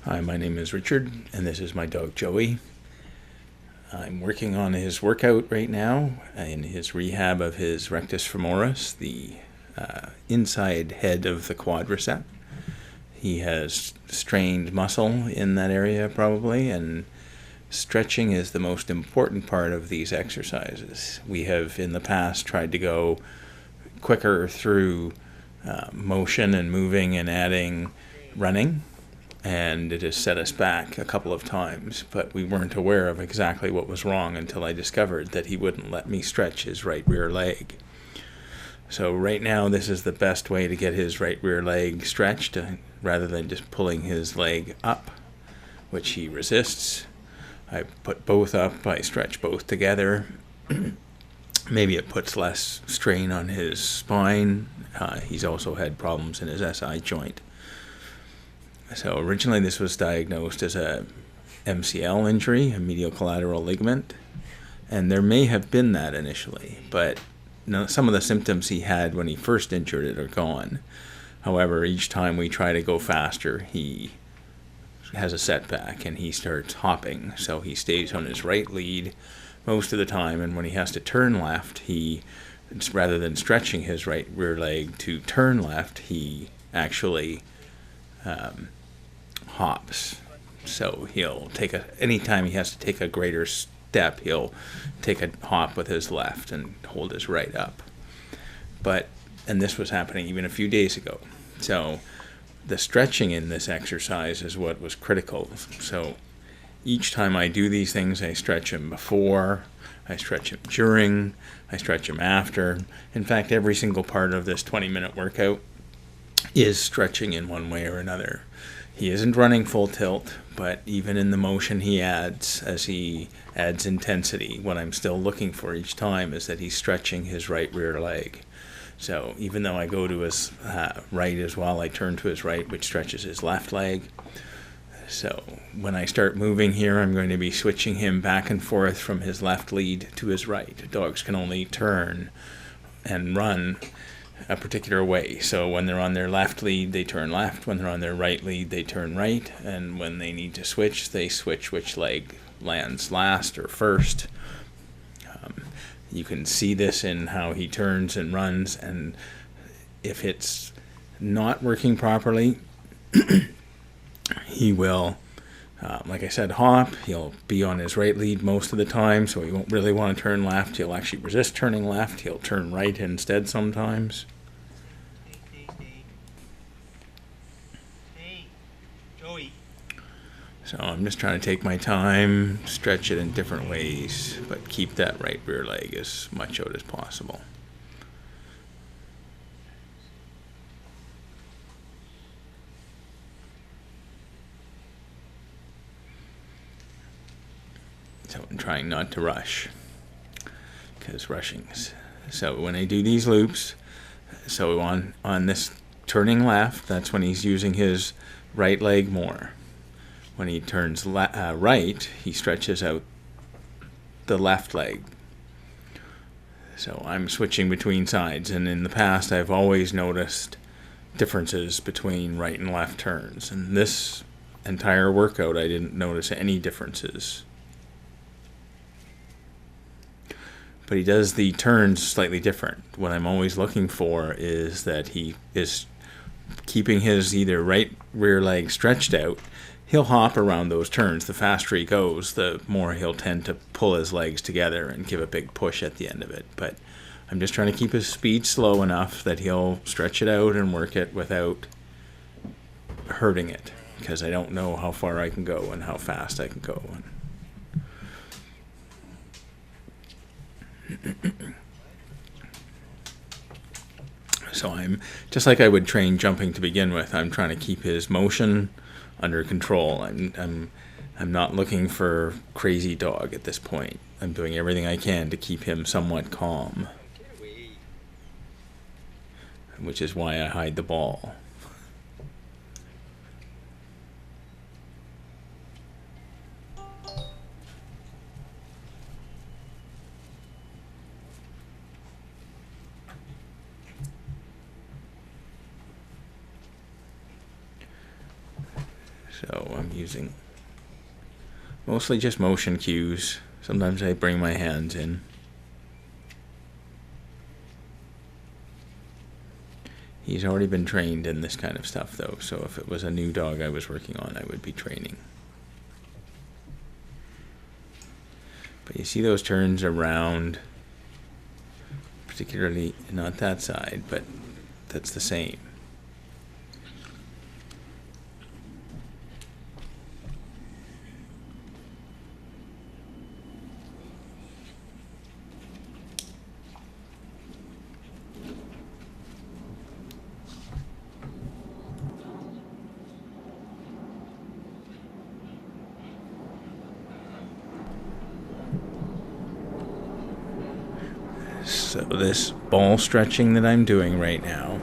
Hi, my name is Richard, and this is my dog Joey. I'm working on his workout right now in his rehab of his rectus femoris, the inside head of the quadricep. He has strained muscle in that area probably, and stretching is the most important part of these exercises. We have in the past tried to go quicker through motion and moving and adding running, and it has set us back a couple of times, but we weren't aware of exactly what was wrong until I discovered that he wouldn't let me stretch his right rear leg. So right now this is the best way to get his right rear leg stretched, rather than just pulling his leg up, which he resists. I put both up, I stretch both together. Maybe it puts less strain on his spine. He's also had problems in his SI joint. So originally this was diagnosed as a MCL injury, a medial collateral ligament, and there may have been that initially, but some of the symptoms he had when he first injured it are gone. However, each time we try to go faster, he has a setback and he starts hopping, so he stays on his right lead most of the time, and when he has to turn left, he, rather than stretching his right rear leg to turn left, he actually hops. So he'll take anytime he has to take a greater step, he'll take a hop with his left and hold his right up. And this was happening even a few days ago. So the stretching in this exercise is what was critical. So each time I do these things, I stretch him before, I stretch him during, I stretch him after. In fact, every single part of this 20-minute workout is stretching in one way or another. He isn't running full tilt, but even in the motion he adds, as he adds intensity, what I'm still looking for each time is that he's stretching his right rear leg. So even though I go to his right as well, I turn to his right, which stretches his left leg. So when I start moving here, I'm going to be switching him back and forth from his left lead to his right. Dogs can only turn and run a particular way. So when they're on their left lead, they turn left. When they're on their right lead, they turn right. And when they need to switch, they switch which leg lands last or first. You can see this in how he turns and runs, and if it's not working properly, he will, like I said, hop. He'll be on his right lead most of the time, so he won't really want to turn left. He'll actually resist turning left. He'll turn right instead sometimes. Hey, Joey. So I'm just trying to take my time, stretch it in different ways, but keep that right rear leg as much out as possible. So I'm trying not to rush, because rushing's... So when I do these loops, so on this turning left, that's when he's using his right leg more. When he turns right, he stretches out the left leg. So I'm switching between sides, and in the past I've always noticed differences between right and left turns. And this entire workout I didn't notice any differences. But he does the turns slightly different. What I'm always looking for is that he is keeping his either right rear leg stretched out. He'll hop around those turns. The faster he goes, the more he'll tend to pull his legs together and give a big push at the end of it. But I'm just trying to keep his speed slow enough that he'll stretch it out and work it without hurting it, because I don't know how far I can go and how fast I can go. So I'm, just like I would train jumping to begin with, I'm trying to keep his motion under control. I'm not looking for crazy dog at this point. I'm doing everything I can to keep him somewhat calm, which is why I hide the ball. So I'm using mostly just motion cues. Sometimes I bring my hands in. He's already been trained in this kind of stuff though, so if it was a new dog I was working on, I would be training. But you see those turns around, particularly not that side, but that's the same. So this ball stretching that I'm doing right now,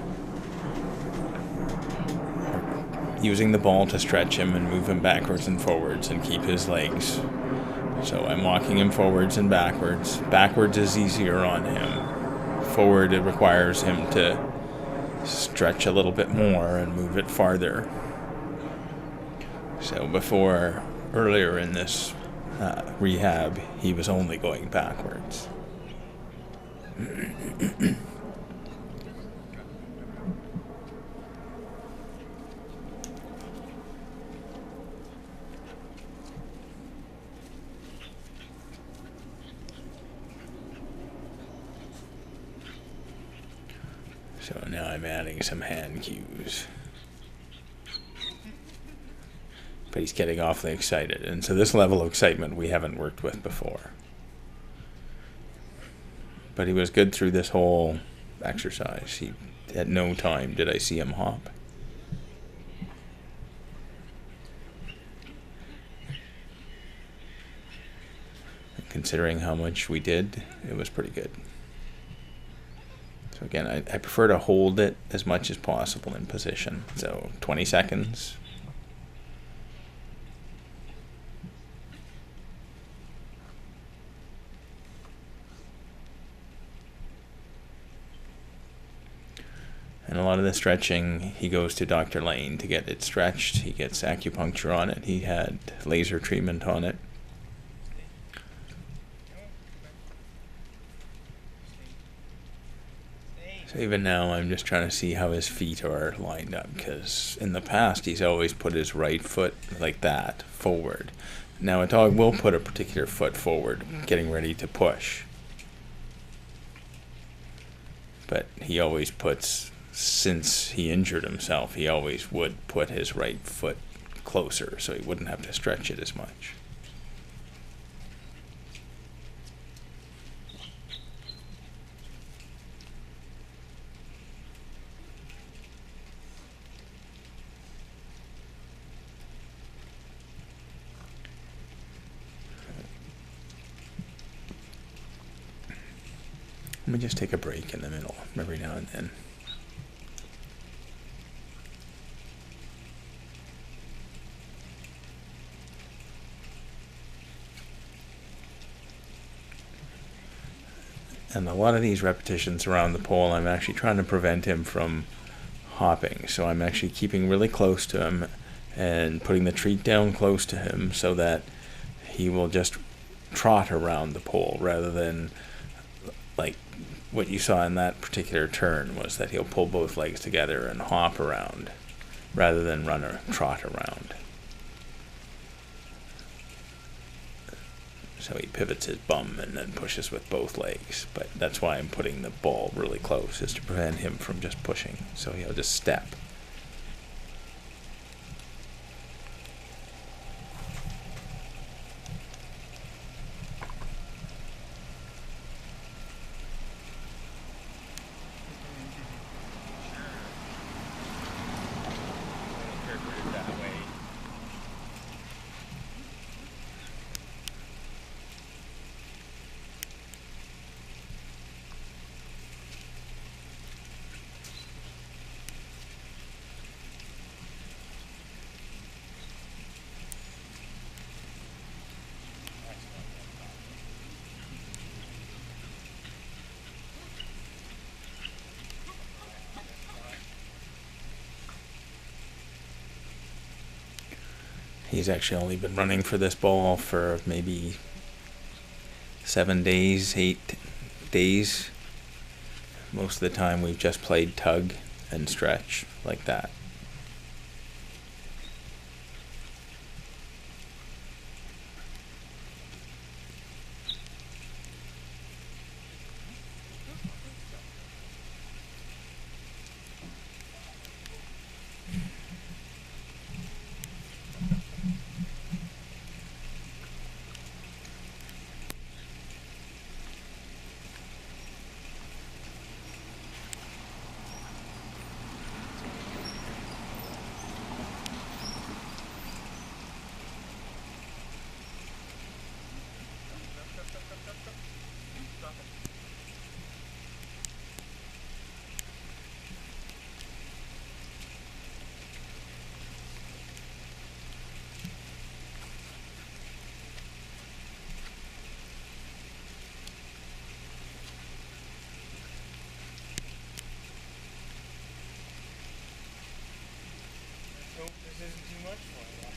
using the ball to stretch him and move him backwards and forwards and keep his legs. So I'm walking him forwards and backwards. Backwards is easier on him. Forward, it requires him to stretch a little bit more and move it farther. So before, earlier in this rehab, he was only going backwards. So now I'm adding some hand cues. But he's getting awfully excited, and so this level of excitement we haven't worked with before. But he was good through this whole exercise. At no time did I see him hop. And considering how much we did, it was pretty good. So again, I prefer to hold it as much as possible in position. So 20 seconds. And a lot of the stretching, he goes to Dr. Lane to get it stretched. He gets acupuncture on it. He had laser treatment on it. So even now, I'm just trying to see how his feet are lined up, because in the past, he's always put his right foot like that, forward. Now, a dog will put a particular foot forward, getting ready to push. But he always puts, since he injured himself, he always would put his right foot closer, so he wouldn't have to stretch it as much. Let me just take a break in the middle every now and then. And a lot of these repetitions around the pole, I'm actually trying to prevent him from hopping. So I'm actually keeping really close to him and putting the treat down close to him so that he will just trot around the pole rather than, like what you saw in that particular turn was that he'll pull both legs together and hop around rather than run or trot around. So he pivots his bum and then pushes with both legs. But that's why I'm putting the ball really close, is to prevent him from just pushing. So he'll just step. He's actually only been running for this ball for maybe 7 days, 8 days. Most of the time we've just played tug and stretch like that. Hope this isn't too much for you.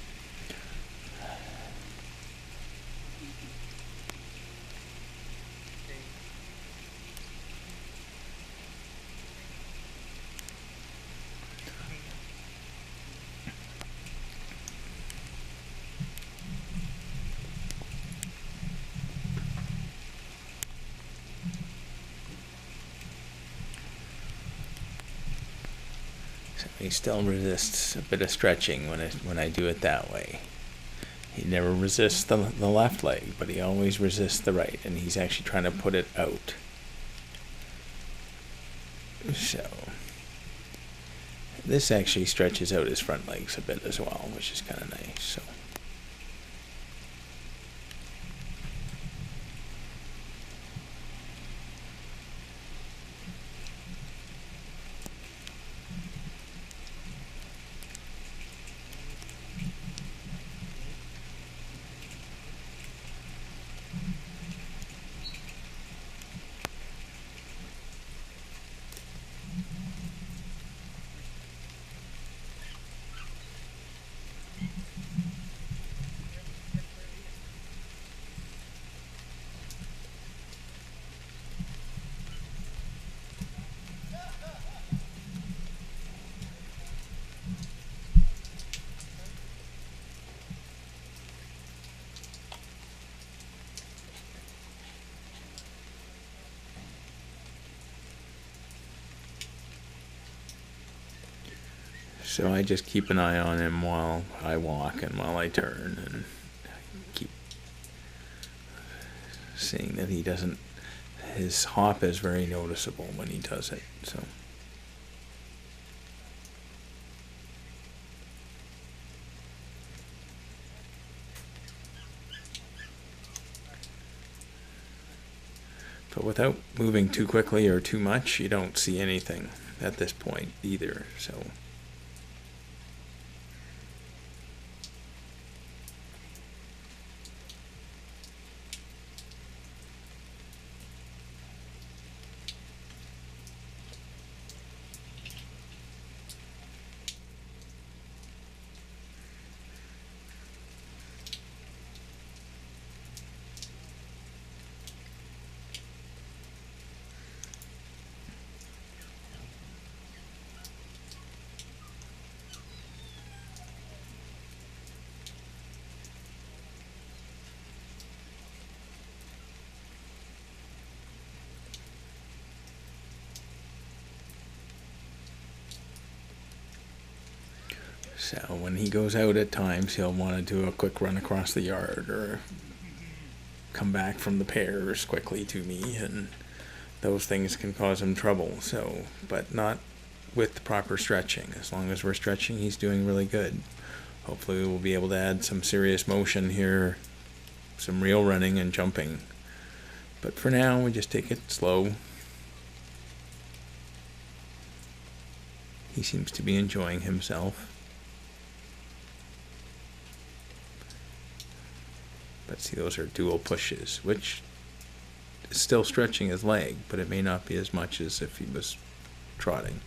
So he still resists a bit of stretching when I do it that way. He never resists the left leg, but he always resists the right, and he's actually trying to put it out. So this actually stretches out his front legs a bit as well, which is kind of nice. So. So I just keep an eye on him while I walk and while I turn, and keep seeing that he doesn't, his hop is very noticeable when he does it. So. But without moving too quickly or too much, you don't see anything at this point either. So. So when he goes out at times, he'll want to do a quick run across the yard or come back from the pairs quickly to me, and those things can cause him trouble. So, but not with the proper stretching. As long as we're stretching, he's doing really good. Hopefully we'll be able to add some serious motion here, some real running and jumping. But for now, we just take it slow. He seems to be enjoying himself. But see, those are dual pushes, which is still stretching his leg, but it may not be as much as if he was trotting.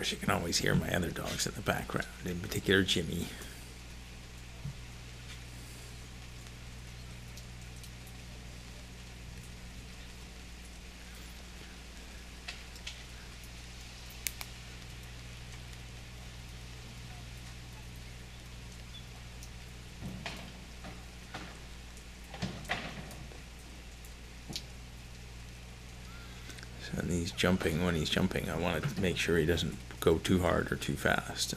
course, you can always hear my other dogs in the background, in particular Jimmy. And he's jumping. When he's jumping, I want to make sure he doesn't go too hard or too fast.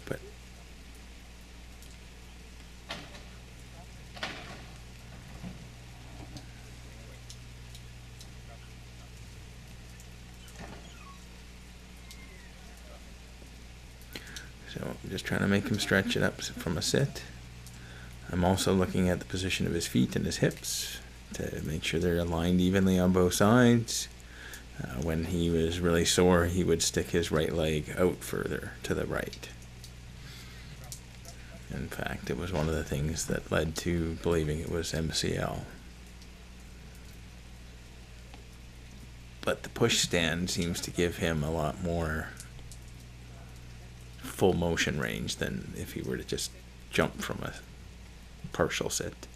But so I'm just trying to make him stretch it up from a sit. I'm also looking at the position of his feet and his hips to make sure they're aligned evenly on both sides. When he was really sore, he would stick his right leg out further to the right. In fact, it was one of the things that led to believing it was MCL. But the push stand seems to give him a lot more full motion range than if he were to just jump from a partial sit.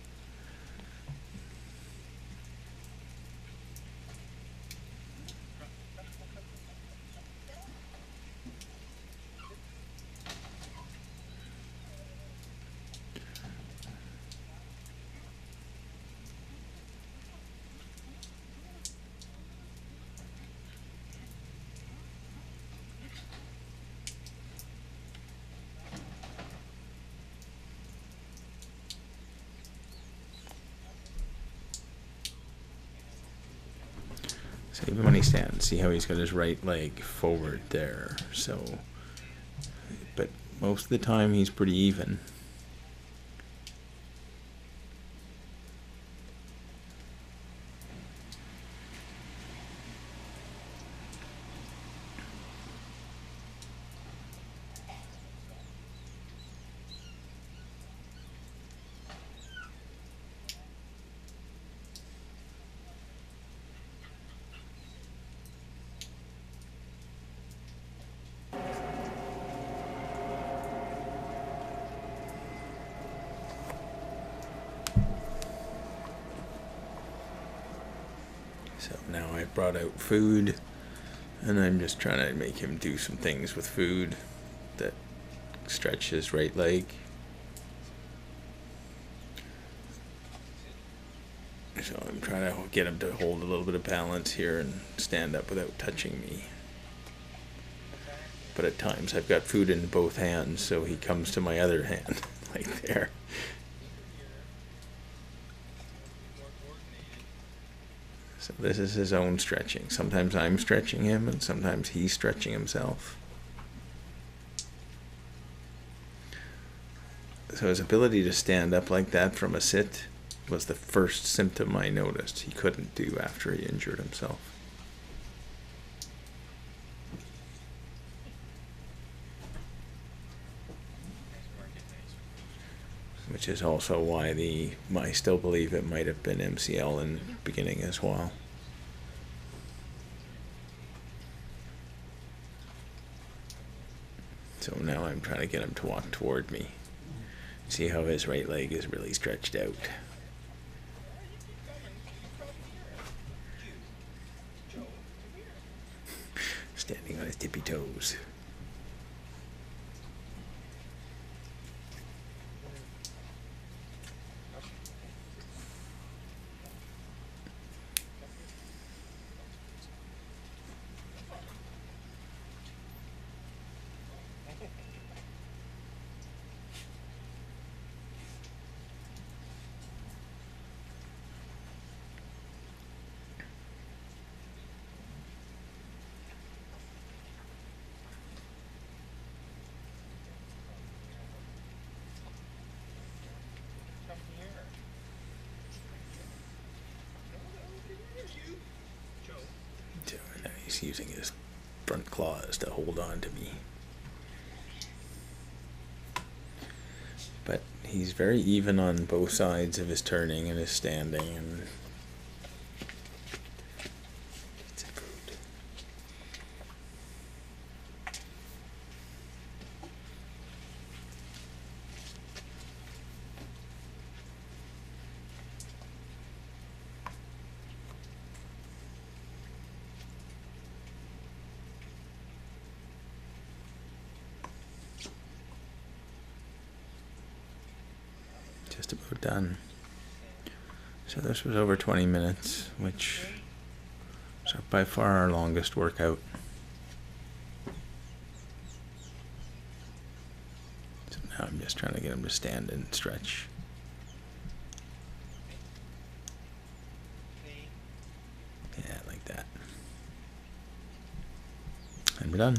So even when he stands, see how he's got his right leg forward there. So, but most of the time he's pretty even. So now I've brought out food, and I'm just trying to make him do some things with food that stretch his right leg. So I'm trying to get him to hold a little bit of balance here and stand up without touching me. But at times I've got food in both hands, so he comes to my other hand, like there. So this is his own stretching. Sometimes I'm stretching him, and sometimes he's stretching himself. So his ability to stand up like that from a sit was the first symptom I noticed he couldn't do after he injured himself. Which is also why I still believe it might have been MCL in the beginning as well. So now I'm trying to get him to walk toward me. See how his right leg is really stretched out. Standing on his tippy toes. He's using his front claws to hold on to me. But he's very even on both sides of his turning and his standing, and just about done. So this was over 20 minutes, which is by far our longest workout. So now I'm just trying to get him to stand and stretch. Yeah, like that. And we're done.